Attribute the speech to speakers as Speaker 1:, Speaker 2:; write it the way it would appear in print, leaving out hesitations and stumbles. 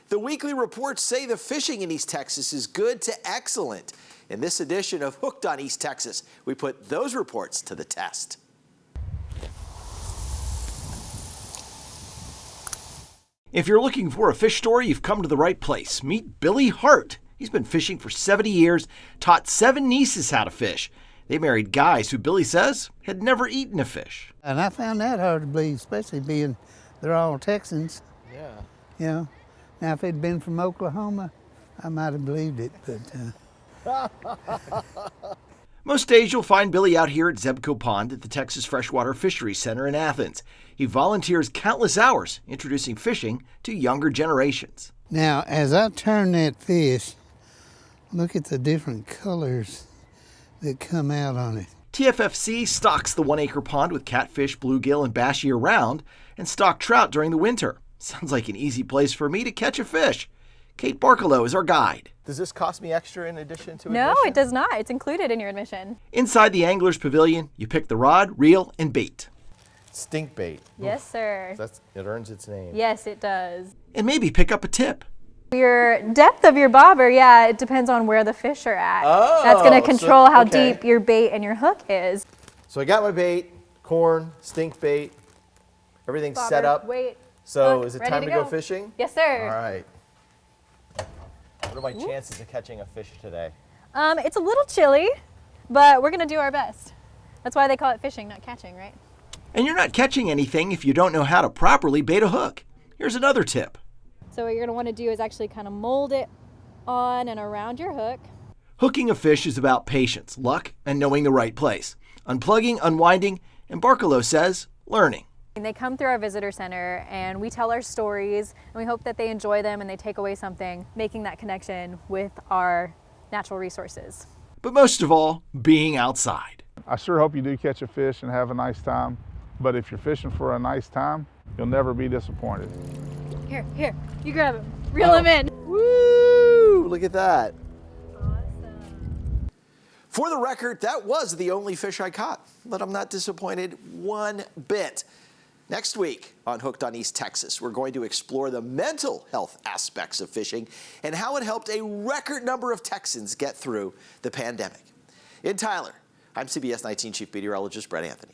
Speaker 1: The weekly reports say the fishing in East Texas is good to excellent. In this edition of Hooked on East Texas, we put those reports to the test.
Speaker 2: If you're looking for a fish story, you've come to the right place. Meet Billy Hart. He's been fishing for 70 years, taught 7 nieces how to fish. They married guys who Billy says had never eaten a fish.
Speaker 3: And I found that hard to believe, especially being they're all Texans.
Speaker 1: Yeah.
Speaker 3: You know, now if it'd been from Oklahoma, I might have believed it, but.
Speaker 2: Most days you'll find Billy out here at Zebco Pond at the Texas Freshwater Fisheries Center in Athens. He volunteers countless hours introducing fishing to younger generations.
Speaker 3: Now, as I turn that fish, look at the different colors that come out on it.
Speaker 2: TFFC stocks the 1-acre pond with catfish, bluegill, and bass year-round, and stock trout during the winter. Sounds like an easy place for me to catch a fish. Kate Barkalow is our guide.
Speaker 1: Does this cost me extra in addition to
Speaker 4: No,
Speaker 1: admission?
Speaker 4: it does not. It's included in your admission.
Speaker 2: Inside the angler's pavilion, you pick the rod, reel, and bait.
Speaker 1: Stink bait.
Speaker 4: Yes, sir.
Speaker 1: It earns its name.
Speaker 4: Yes, it does.
Speaker 2: And maybe pick up a tip.
Speaker 4: Your depth of your bobber, yeah, it depends on where the fish are at.
Speaker 1: Oh,
Speaker 4: that's going to control how
Speaker 1: okay.
Speaker 4: deep your bait and your hook is.
Speaker 1: So I got my bait, corn, stink bait, everything's
Speaker 4: Bobber,
Speaker 1: set up.
Speaker 4: weight,
Speaker 1: So
Speaker 4: hook,
Speaker 1: is it
Speaker 4: ready
Speaker 1: time
Speaker 4: to
Speaker 1: to go
Speaker 4: go.
Speaker 1: fishing?
Speaker 4: Yes, sir.
Speaker 1: All right. What are my chances of catching a fish today?
Speaker 4: It's a little chilly, but we're going to do our best. That's why they call it fishing, not catching, right?
Speaker 2: And you're not catching anything if you don't know how to properly bait a hook. Here's another tip.
Speaker 4: So what you're going to want to do is actually kind of mold it on and around your hook.
Speaker 2: Hooking a fish is about patience, luck, and knowing the right place. Unplugging, unwinding, and Barkalow says, learning.
Speaker 4: And they come through our visitor center and we tell our stories and we hope that they enjoy them and they take away something, making that connection with our natural resources.
Speaker 2: But most of all, being outside.
Speaker 5: I sure hope you do catch a fish and have a nice time. But if you're fishing for a nice time, you'll never be disappointed.
Speaker 4: Here, you grab him. Reel him in.
Speaker 1: Woo! Look at that.
Speaker 4: Awesome.
Speaker 1: For the record, that was the only fish I caught, but I'm not disappointed one bit. Next week on Hooked on East Texas, we're going to explore the mental health aspects of fishing and how it helped a record number of Texans get through the pandemic. In Tyler, I'm CBS 19 Chief Meteorologist Brett Anthony.